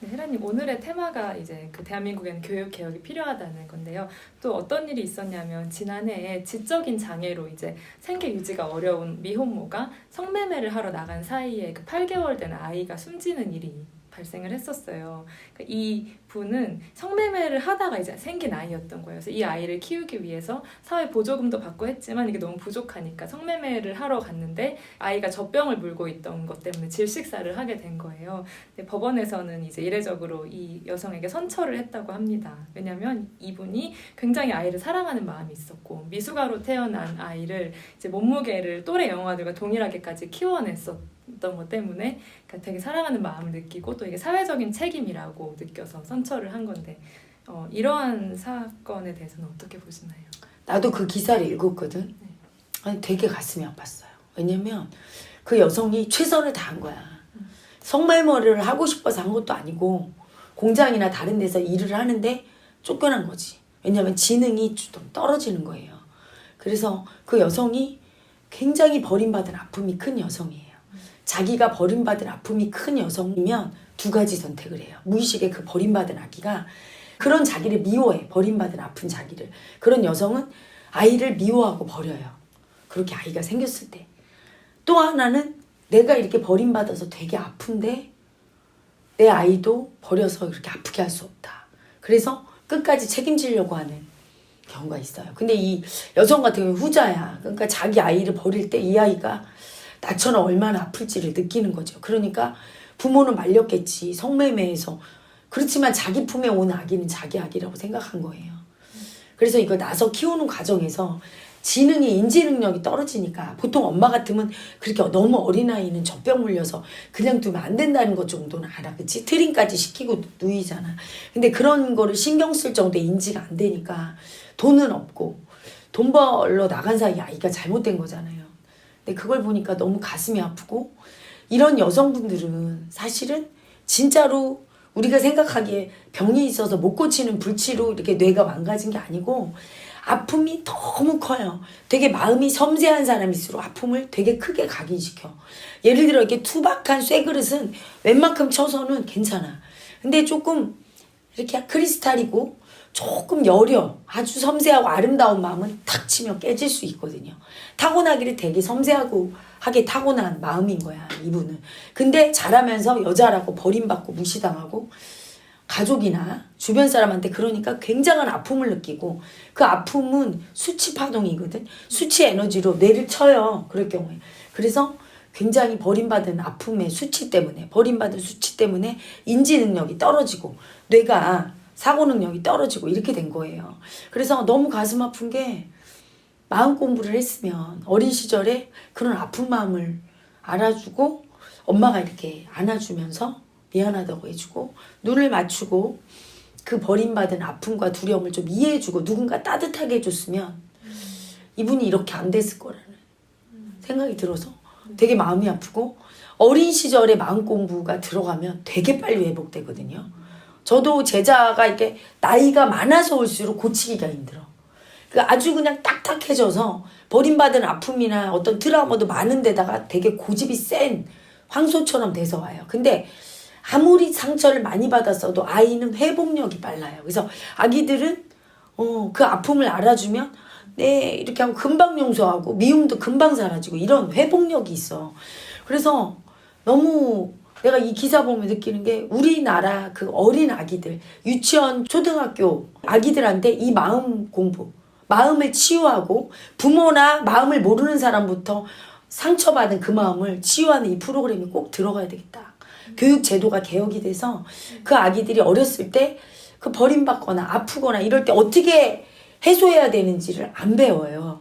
네, 혜라님 오늘의 테마가 이제 그 대한민국에는 교육 개혁이 필요하다는 건데요. 또 어떤 일이 있었냐면 지난해에 지적인 장애로 이제 생계 유지가 어려운 미혼모가 성매매를 하러 나간 사이에 그 8개월 된 아이가 숨지는 일이 발생을 했었어요. 그러니까 이 분은 성매매를 하다가 이제 생긴 아이였던 거예요. 그래서 이 아이를 키우기 위해서 사회 보조금도 받고 했지만 이게 너무 부족하니까 성매매를 하러 갔는데 아이가 젖병을 물고 있던 것 때문에 질식사를 하게 된 거예요. 근데 법원에서는 이제 이례적으로 이 여성에게 선처를 했다고 합니다. 왜냐하면 이분이 굉장히 아이를 사랑하는 마음이 있었고 미숙아로 태어난 아이를 이제 몸무게를 또래 영아들과 동일하게까지 키워냈었던 것 때문에 그러니까 되게 사랑하는 마음을 느끼고 또 이게 사회적인 책임이라고 느껴서 선처를 한 건데 이러한 사건에 대해서는 어떻게 보시나요? 나도 그 기사를 읽었거든. 네. 아니, 되게 가슴이 아팠어요. 왜냐면 그 여성이 최선을 다한 거야. 성매매를 하고 싶어서 한 것도 아니고 공장이나 다른 데서 일을 하는데 쫓겨난 거지. 왜냐면 지능이 좀 떨어지는 거예요. 그래서 그 여성이 굉장히 버림받은 아픔이 큰 여성이에요. 자기가 버림받은 아픔이 큰 여성이면 두 가지 선택을 해요. 무의식의 그 버림받은 아기가 그런 자기를 미워해. 버림받은 아픈 자기를. 그런 여성은 아이를 미워하고 버려요. 그렇게 아이가 생겼을 때. 또 하나는 내가 이렇게 버림받아서 되게 아픈데 내 아이도 버려서 이렇게 아프게 할 수 없다. 그래서 끝까지 책임지려고 하는 경우가 있어요. 근데 이 여성 같은 경우는 후자야. 그러니까 자기 아이를 버릴 때 이 아이가 나처럼 얼마나 아플지를 느끼는 거죠. 그러니까 부모는 말렸겠지. 성매매해서. 그렇지만 자기 품에 온 아기는 자기 아기라고 생각한 거예요. 그래서 이거 나서 키우는 과정에서 지능이 인지 능력이 떨어지니까 보통 엄마 같으면 그렇게 너무 어린아이는 젖병 물려서 그냥 두면 안 된다는 것 정도는 알아. 그치? 트림까지 시키고 누이잖아. 근데 그런 거를 신경 쓸 정도의 인지가 안 되니까 돈은 없고 돈 벌러 나간 사이에 아이가 잘못된 거잖아요. 근데 그걸 보니까 너무 가슴이 아프고 이런 여성분들은 사실은 진짜로 우리가 생각하기에 병이 있어서 못 고치는 불치로 이렇게 뇌가 망가진 게 아니고 아픔이 너무 커요. 되게 마음이 섬세한 사람일수록 아픔을 되게 크게 각인시켜. 예를 들어 이렇게 투박한 쇠그릇은 웬만큼 쳐서는 괜찮아. 근데 조금 이렇게 크리스탈이고 조금 여려 아주 섬세하고 아름다운 마음은 탁 치면 깨질 수 있거든요. 타고나기를 되게 섬세하고 하게 타고난 마음인 거야 이분은. 근데 자라면서 여자라고 버림받고 무시당하고 가족이나 주변 사람한테 그러니까 굉장한 아픔을 느끼고 그 아픔은 수치 파동이거든. 수치 에너지로 뇌를 쳐요. 그럴 경우에. 그래서 굉장히 버림받은 아픔의 수치 때문에 버림받은 수치 때문에 인지 능력이 떨어지고 뇌가 사고 능력이 떨어지고 이렇게 된 거예요. 그래서 너무 가슴 아픈 게 마음 공부를 했으면 어린 시절에 그런 아픈 마음을 알아주고 엄마가 이렇게 안아주면서 미안하다고 해주고 눈을 맞추고 그 버림받은 아픔과 두려움을 좀 이해해주고 누군가 따뜻하게 해줬으면 이분이 이렇게 안 됐을 거라는 생각이 들어서 되게 마음이 아프고 어린 시절에 마음 공부가 들어가면 되게 빨리 회복되거든요. 저도 제자가 이렇게 나이가 많아서 올수록 고치기가 힘들어. 아주 그냥 딱딱해져서 버림받은 아픔이나 어떤 트라우마도 많은 데다가 되게 고집이 센 황소처럼 돼서 와요. 근데 아무리 상처를 많이 받았어도 아이는 회복력이 빨라요. 그래서 아기들은 그 아픔을 알아주면 네 이렇게 하고 금방 용서하고 미움도 금방 사라지고 이런 회복력이 있어. 그래서 너무 내가 이 기사 보면 느끼는 게 우리나라 그 어린 아기들 유치원 초등학교 아기들한테 이 마음 공부 마음을 치유하고 부모나 마음을 모르는 사람부터 상처받은 그 마음을 치유하는 이 프로그램이 꼭 들어가야 되겠다. 교육 제도가 개혁이 돼서 그 아기들이 어렸을 때 그 버림받거나 아프거나 이럴 때 어떻게 해소해야 되는지를 안 배워요.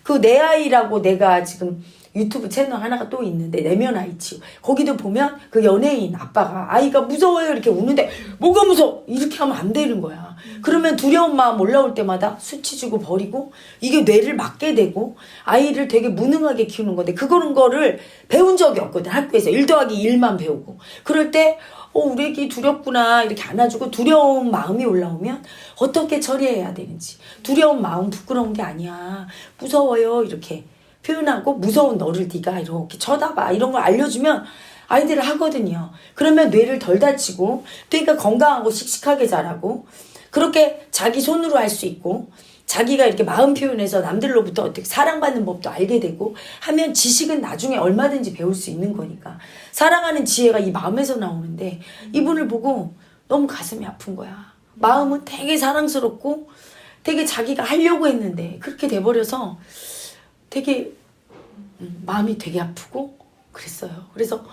그 내 아이라고 내가 지금 유튜브 채널 하나가 또 있는데 내면 아이 치유. 거기도 보면 그 연예인 아빠가 아이가 무서워요 이렇게 우는데 뭐가 무서워 이렇게 하면 안 되는 거야. 그러면 두려운 마음 올라올 때마다 수치 주고 버리고 이게 뇌를 막게 되고 아이를 되게 무능하게 키우는 건데 그거는 거를 배운 적이 없거든. 학교에서 1 더하기 1만 배우고 그럴 때 우리 애기 두렵구나 이렇게 안아주고 두려운 마음이 올라오면 어떻게 처리해야 되는지 두려운 마음 부끄러운 게 아니야 무서워요 이렇게 표현하고 무서운 너를 네가 이렇게 쳐다봐 이런 걸 알려주면 아이들을 하거든요. 그러면 뇌를 덜 다치고 뇌가 건강하고 씩씩하게 자라고 그렇게 자기 손으로 할 수 있고 자기가 이렇게 마음 표현해서 남들로부터 어떻게 사랑받는 법도 알게 되고 하면 지식은 나중에 얼마든지 배울 수 있는 거니까. 사랑하는 지혜가 이 마음에서 나오는데 이분을 보고 너무 가슴이 아픈 거야. 마음은 되게 사랑스럽고 되게 자기가 하려고 했는데 그렇게 돼버려서 되게 마음이 되게 아프고 그랬어요. 그래서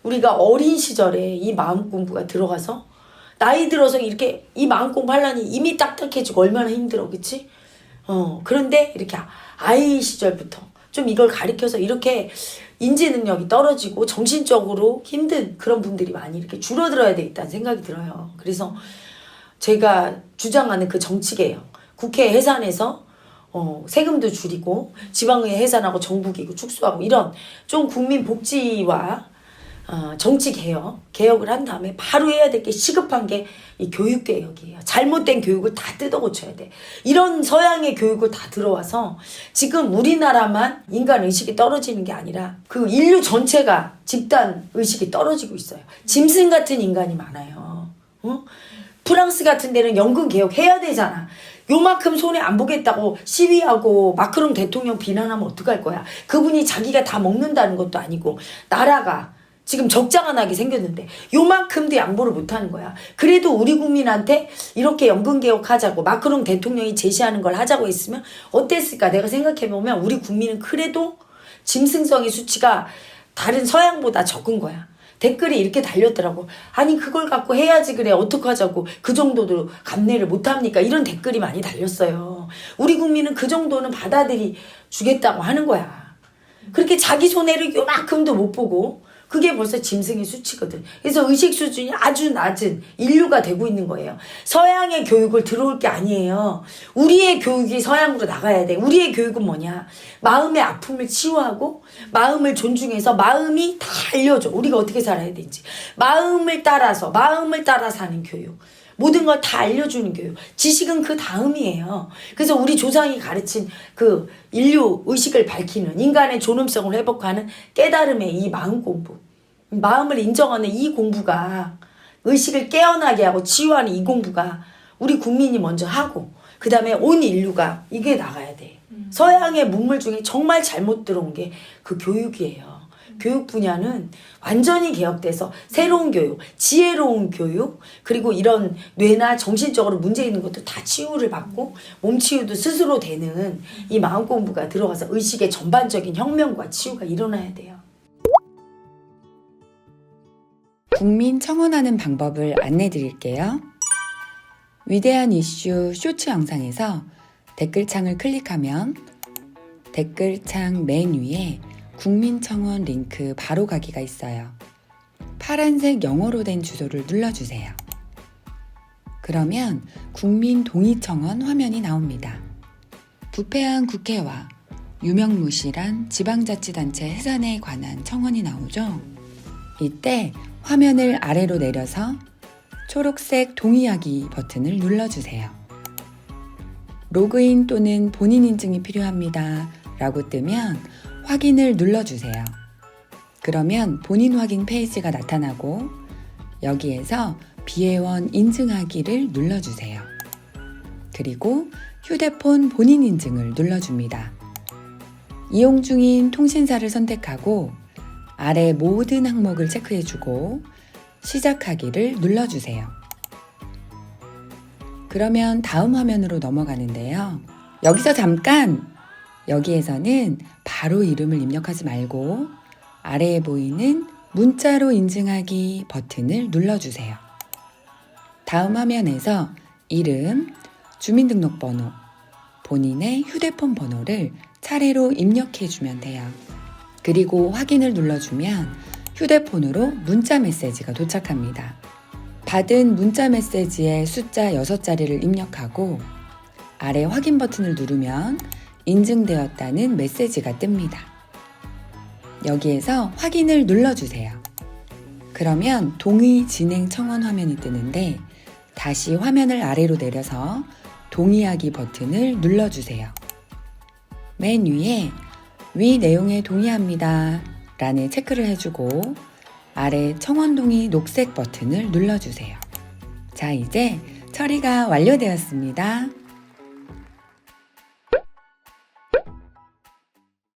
우리가 어린 시절에 이 마음 공부가 들어가서 나이 들어서 이렇게 이 마음 공부하려니 이미 딱딱해지고 얼마나 힘들어, 그치? 그런데 이렇게 아이 시절부터 좀 이걸 가르쳐서 이렇게 인지 능력이 떨어지고 정신적으로 힘든 그런 분들이 많이 이렇게 줄어들어야 되겠다는 생각이 들어요. 그래서 제가 주장하는 그 정치개혁, 국회 해산해서 세금도 줄이고 지방의회 해산하고 정부기구 축소하고 이런 좀 국민 복지와 정치 개혁을 한 다음에 바로 해야 될 게 시급한 게 이 교육 개혁이에요. 잘못된 교육을 다 뜯어 고쳐야 돼. 이런 서양의 교육을 다 들어와서 지금 우리나라만 인간 의식이 떨어지는 게 아니라 그 인류 전체가 집단 의식이 떨어지고 있어요. 짐승 같은 인간이 많아요. 프랑스 같은 데는 연금 개혁해야 되잖아. 요만큼 손해 안 보겠다고 시위하고 마크롱 대통령 비난하면 어떡할 거야. 그분이 자기가 다 먹는다는 것도 아니고 나라가 지금 적자가 나게 생겼는데 요만큼도 양보를 못하는 거야. 그래도 우리 국민한테 이렇게 연금개혁하자고 마크롱 대통령이 제시하는 걸 하자고 했으면 어땠을까. 내가 생각해보면 우리 국민은 그래도 짐승성의 수치가 다른 서양보다 적은 거야. 댓글이 이렇게 달렸더라고. 아니 그걸 갖고 해야지 그래 어떡하자고 그 정도도 감내를 못합니까. 이런 댓글이 많이 달렸어요. 우리 국민은 그 정도는 받아들이 주겠다고 하는 거야. 그렇게 자기 손해를 요만큼도 못 보고 그게 벌써 짐승의 수치거든. 그래서 의식 수준이 아주 낮은 인류가 되고 있는 거예요. 서양의 교육을 들어올 게 아니에요. 우리의 교육이 서양으로 나가야 돼. 우리의 교육은 뭐냐? 마음의 아픔을 치유하고 마음을 존중해서 마음이 다 알려줘. 우리가 어떻게 살아야 되는지. 마음을 따라 사는 교육. 모든 걸 다 알려주는 교육. 지식은 그 다음이에요. 그래서 우리 조상이 가르친 그 인류 의식을 밝히는 인간의 존엄성을 회복하는 깨달음의 이 마음 공부. 마음을 인정하는 이 공부가 의식을 깨어나게 하고 치유하는 이 공부가 우리 국민이 먼저 하고 그 다음에 온 인류가 이게 나가야 돼. 서양의 문물 중에 정말 잘못 들어온 게 그 교육이에요. 교육 분야는 완전히 개혁돼서 새로운 교육, 지혜로운 교육, 그리고 이런 뇌나 정신적으로 문제 있는 것도 다 치유를 받고 몸 치유도 스스로 되는 이 마음 공부가 들어가서 의식의 전반적인 혁명과 치유가 일어나야 돼요. 국민 청원하는 방법을 안내 드릴게요. 위대한 이슈 쇼츠 영상에서 댓글창을 클릭하면 댓글창 맨 위에 국민청원 링크 바로 가기가 있어요. 파란색 영어로 된 주소를 눌러주세요. 그러면 국민동의청원 화면이 나옵니다. 부패한 국회와 유명무실한 지방자치단체 해산에 관한 청원이 나오죠. 이때 화면을 아래로 내려서 초록색 동의하기 버튼을 눌러주세요. 로그인 또는 본인 인증이 필요합니다 라고 뜨면 확인을 눌러주세요. 그러면 본인 확인 페이지가 나타나고 여기에서 비회원 인증하기를 눌러주세요. 그리고 휴대폰 본인 인증을 눌러줍니다. 이용 중인 통신사를 선택하고 아래 모든 항목을 체크해주고 시작하기를 눌러주세요. 그러면 다음 화면으로 넘어가는데요. 여기서 잠깐! 여기에서는 바로 이름을 입력하지 말고 아래에 보이는 문자로 인증하기 버튼을 눌러주세요. 다음 화면에서 이름, 주민등록번호, 본인의 휴대폰 번호를 차례로 입력해주면 돼요. 그리고 확인을 눌러주면 휴대폰으로 문자 메시지가 도착합니다. 받은 문자 메시지의 숫자 6자리를 입력하고 아래 확인 버튼을 누르면 인증되었다는 메시지가 뜹니다. 여기에서 확인을 눌러주세요. 그러면 동의 진행 청원 화면이 뜨는데 다시 화면을 아래로 내려서 동의하기 버튼을 눌러주세요. 맨 위에 위 내용에 동의합니다 라는 체크를 해주고 아래 청원 동의 녹색 버튼을 눌러주세요. 자, 이제 처리가 완료되었습니다.